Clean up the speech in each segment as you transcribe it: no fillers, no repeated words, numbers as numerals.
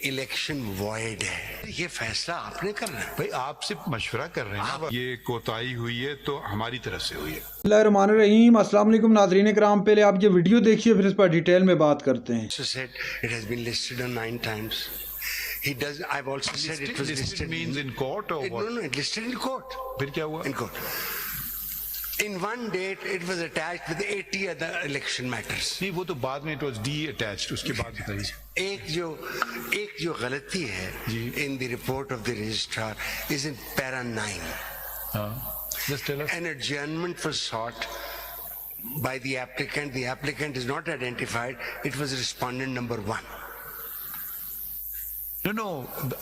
Election wide ہے. یہ فیصلہ آپ نے کرنا ہے. بھائی آپ سے مشورہ کر رہے ہیں نا, یہ کوتاہی ہوئی ہے تو ہماری طرف سے ہوئی ہے. بسم اللہ الرحمن الرحیم. السلام علیکم ناظرین کرام, پہلے آپ یہ ویڈیو دیکھیے پھر اس پر ڈیٹیل میں بات کرتے ہیں. Said it has been listed on 9 times. He does. I've also said it was listed. Means in court or what? No, it listed in court. پھر کیا ہوا؟ In court. In one date, it was attached with 80 other election matters. نہیں, وہ تو بعد میں it was de-attached. اس کے بعد بتائیے. ایک جو غلطی ہے in the report of the registrar is in para 9. Just tell us. An adjournment was sought by the applicant. The applicant is not identified. It was respondent number 1. No.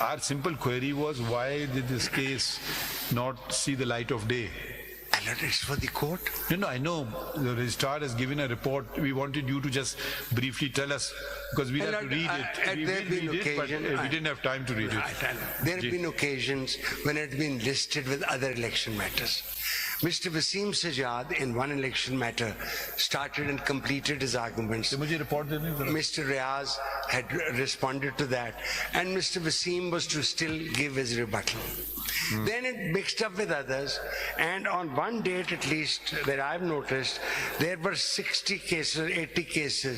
Our simple query was, why did this case not see the light of day? It's for the court. No, I know the registrar has given a report. We wanted you to just briefly tell us, because we have to read it. We will read it, but we didn't have time to read it. There have been occasions when it has been listed with other election matters. Mr. Wasim Sajjad, in one election matter, started and completed his arguments. Mr. Riaz had responded to that, and Mr. Wasim was to still give his rebuttal. Then it mixed up with others, and on one date at least that I've noticed, there were 60 cases, 80 cases.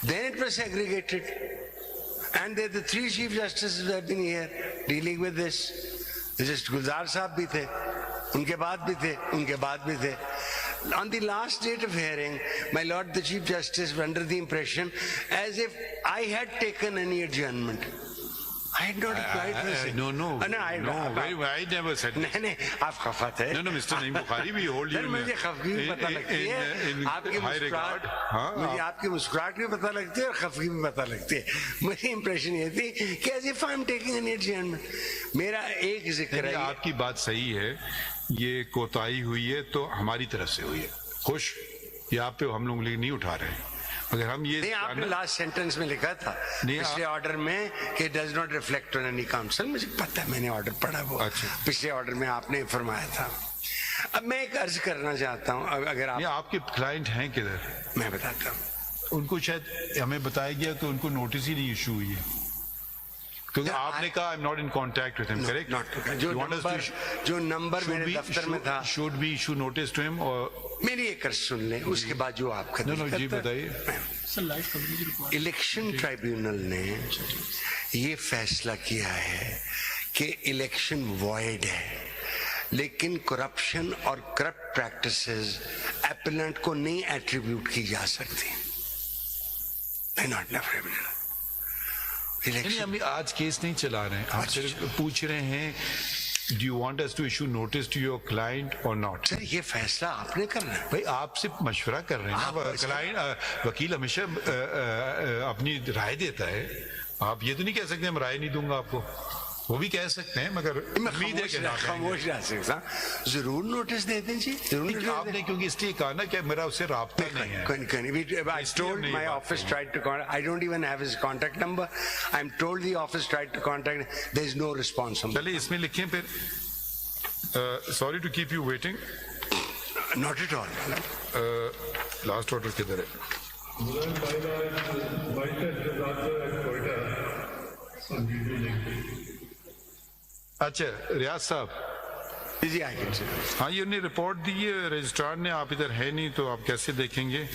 Then it was segregated, and the 3 chief justices have been here dealing with this. Just Gulzar Sahab bhi the, unke baad bhi the. On the last date of hearing, my Lord the Chief Justice was under the impression as if I had taken any adjournment. I had not applied for this. No, I never said this. نہیں, آپ خفت ہے. No, Mr. Naeem Bukhari, we hold you مجھے خفگی بھی پتہ لگتی ہے, آپ کی مسکراہٹ بھی پتہ لگتی ہے اور خفگی بھی پتہ لگتی ہے. مجھے امپریشن یہ تھی کہ as if I'm taking an adjournment. میرا ایک ذکر ہے, آپ کی بات صحیح ہے, یہ کوتاہی ہوئی ہے تو ہماری طرف سے ہوئی ہے. خوش, یہ آپ پہ ہم لوگ نہیں اٹھا رہے ہیں. اگر ہم یہ نہیں, آپ نے لاسٹ سینٹنس میں لکھا تھا پچھلے آرڈر میں کہ does not reflect on any council. مجھے پتا ہے, میں نے آرڈر پڑھا وہ پچھلے آرڈر میں آپ نے فرمایا تھا. اب میں ایک عرض کرنا چاہتا ہوں, اگر آپ کے کلائنٹ ہیں کدھر, میں بتاتا ہوں. ان کو شاید ہمیں بتایا گیا تو ان کو نوٹس ہی نہیں ایشو ہوئی ہے, کیونکہ آپ نے کہا I'm not in contact with him, correct? جو نمبر میرے دفتر میں تھا, should we issue notice to him or میری ایک عرض سن لیں, اس کے بعد جو آپ کا جی بتائیے. الیکشن ٹرائیبیونل نے یہ فیصلہ کیا ہے کہ الیکشن وائڈ ہے, لیکن کرپشن اور کرپٹ پریکٹسز اپیلنٹ کو نہیں ایٹریبیوٹ کی جا سکتی. ہم آج کیس نہیں چلا رہے ہیں, آپ صرف پوچھ رہے ہیں do you want us to issue notice to your client or not? سر, یہ فیصلہ آپ نے کرنا ہے. بھائی آپ سے مشورہ کر رہے ہیں, کلائنٹ وکیل ہمیشہ اپنی رائے دیتا ہے. آپ یہ تو نہیں کہہ سکتے ہم رائے نہیں دوں گا آپ کو, وہ بھی کہہ سکتے ہیں, مگر امید ہے کہ خاموش رہ سکتا. ضرور نوٹس دے دیں جی, آپ نے کیونکہ اس لیے کہا نا کہ میرا اس سے رابطہ نہیں ہے. I told my office tried to contact. I don't even have his contact number. I'm told the office tried to contact. There is no response. چلے اس میں لکھیں پھر, sorry to keep you waiting. Not at all. Last order کدھر ہے؟ اچھا ریاض صاحب, جی ہاں یہ انہیں رپورٹ دی ہے رجسٹرار نے, آپ ادھر ہے نہیں تو آپ کیسے دیکھیں گے؟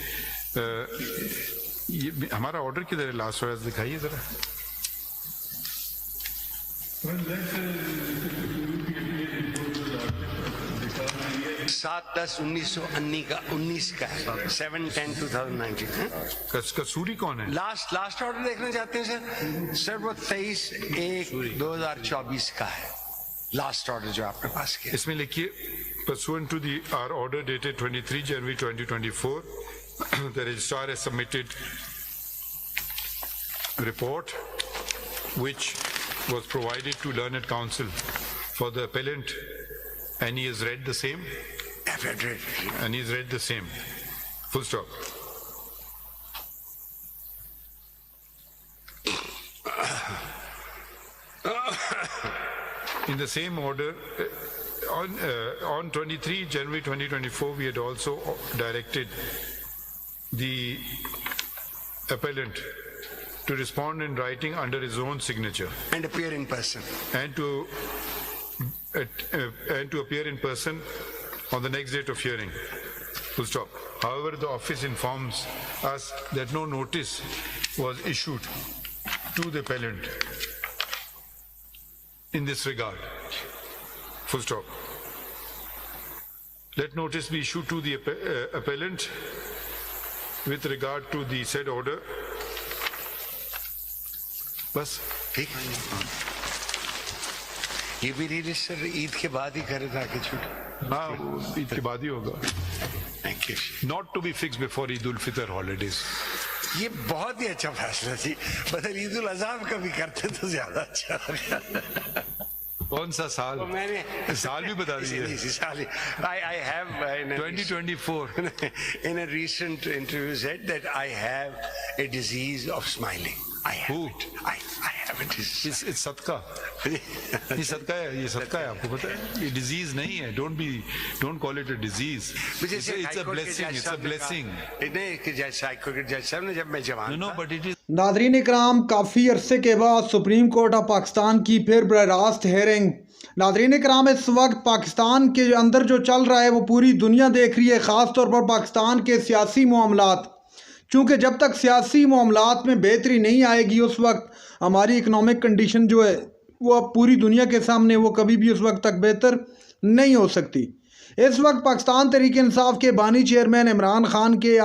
یہ ہمارا آرڈر کدھر ہے, لاسٹ آرڈر دکھائیے ذرا. سات 10/19 کا ہے, 7/10/2019. کسوری کون ہے؟ لاسٹ آرڈر دیکھنا چاہتے ہیں سر؟ سر وہ 23/1/2024 کا ہے لاسٹ آرڈر جو آپ کے پاس کیا. اس میں لکھیے pursuant to our order dated 23 January 2024 the registrar has submitted report which was provided to learned counsel for the appellant, and he has read the same. And he's read the same. Full stop. In the same order, on 23 January 2024, we had also directed the appellant to respond in writing under his own signature and appear in person. and to appear in person on the next date of hearing. Full stop. However, the office informs us that no notice was issued to the appellant in this regard. Full stop. Let notice be issued to the appellant with regard to the said order. بس ٹھیک یہ بھی register عید کے بعد ہی کرے تاکہ چھوٹے. ہاں وہ عید کے بعد ہی ہوگا. Thank you. Not to be fixed before Eid ul-Fitr holidays. یہ بہت ہی اچھا فیصلہ تھی. بدل عید الاضحیٰ کا بھی کرتے تو زیادہ اچھا ہوگا. کون سا سال؟ میں نے سال بھی بتا دیجیے. I have 2024 in a recent interview said that I have a disease of smiling. I have Who? it. I have a disease. It's صدقہ. یہ صدقہ ہے, یہ صدقہ ہے. آپ کو پتہ ہے یہ ڈیزیز نہیں ہے. Don't call it a disease. It's a blessing. It's a blessing. نہیں کہ جیسے جج صاحب نے جب میں جوان No, but it is. ناظرین اکرام, کافی عرصے کے بعد سپریم کورٹ آف پاکستان کی پھر براہ راست ہیئرنگ. ناظرین اکرام, اس وقت پاکستان کے اندر جو چل رہا ہے وہ پوری دنیا دیکھ رہی ہے, خاص طور پر پاکستان کے سیاسی معاملات. چونکہ جب تک سیاسی معاملات میں بہتری نہیں آئے گی اس وقت ہماری اکنامک کنڈیشن جو ہے وہ پوری دنیا کے سامنے وہ کبھی بھی اس وقت تک بہتر نہیں ہو سکتی. اس وقت پاکستان تحریک انصاف کے بانی چیئرمین عمران خان کے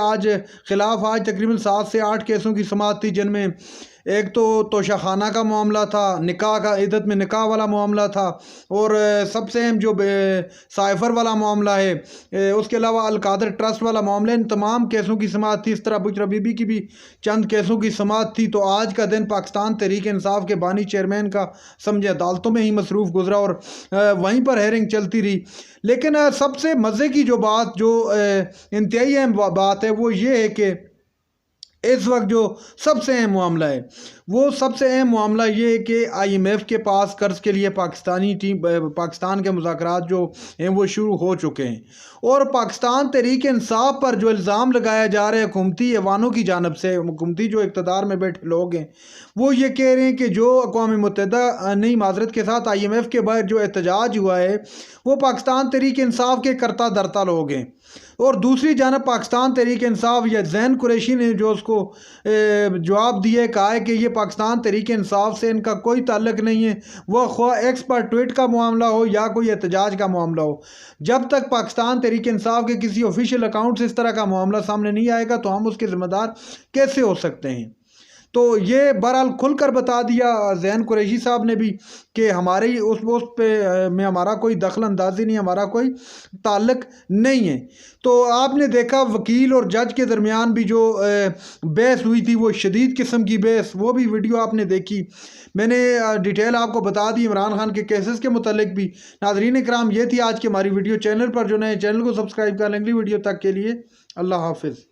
خلاف آج تقریباً 7 سے 8 کیسوں کی سماعت تھی, جن میں ایک تو توشہ خانہ کا معاملہ تھا, نکاح کا عدت میں نکاح والا معاملہ تھا, اور سب سے اہم جو سائفر والا معاملہ ہے, اس کے علاوہ القادر ٹرسٹ والا معاملہ. ان تمام کیسوں کی سماعت تھی. اس طرح بچرا بی بی کی بھی چند کیسوں کی سماعت تھی. تو آج کا دن پاکستان تحریک انصاف کے بانی چیئرمین کا سمجھے عدالتوں میں ہی مصروف گزرا اور وہیں پر ہیئرنگ چلتی رہی. لیکن سب سے مزے کی جو بات, جو انتہائی اہم بات ہے, وہ یہ ہے کہ اس وقت جو سب سے اہم معاملہ ہے وہ سب سے اہم معاملہ یہ ہے کہ آئی ایم ایف کے پاس قرض کے لیے پاکستان کے مذاکرات جو ہیں وہ شروع ہو چکے ہیں. اور پاکستان تحریک انصاف پر جو الزام لگایا جا رہا ہے حکومتی ایوانوں کی جانب سے, حکومتی جو اقتدار میں بیٹھے لوگ ہیں, وہ یہ کہہ رہے ہیں کہ جو اقوام متحدہ نہیں معذرت کے ساتھ آئی ایم ایف کے باہر جو احتجاج ہوا ہے وہ پاکستان تحریک انصاف کے کرتا دھرتا لوگ ہیں. اور دوسری جانب پاکستان تحریک انصاف یا زین قریشی نے جو اس کو جواب دیے, کہا ہے کہ یہ پاکستان تحریک انصاف سے ان کا کوئی تعلق نہیں ہے, وہ خواہ ایکس پر ٹویٹ کا معاملہ ہو یا کوئی احتجاج کا معاملہ ہو. جب تک پاکستان تحریک انصاف کے کسی آفیشیل اکاؤنٹ سے اس طرح کا معاملہ سامنے نہیں آئے گا تو ہم اس کے ذمہ دار کیسے ہو سکتے ہیں. تو یہ بہرحال کھل کر بتا دیا زین قریشی صاحب نے بھی کہ ہماری اس پوسٹ پہ میں ہمارا کوئی دخل اندازی نہیں, ہمارا کوئی تعلق نہیں ہے. تو آپ نے دیکھا وکیل اور جج کے درمیان بھی جو بحث ہوئی تھی, وہ شدید قسم کی بحث, وہ بھی ویڈیو آپ نے دیکھی. میں نے ڈیٹیل آپ کو بتا دی عمران خان کے کیسز کے متعلق بھی. ناظرین اکرام, یہ تھی آج کی ہماری ویڈیو. چینل پر جو نئے چینل کو سبسکرائب کر لیں. اگلی ویڈیو تک کے لیے اللہ حافظ.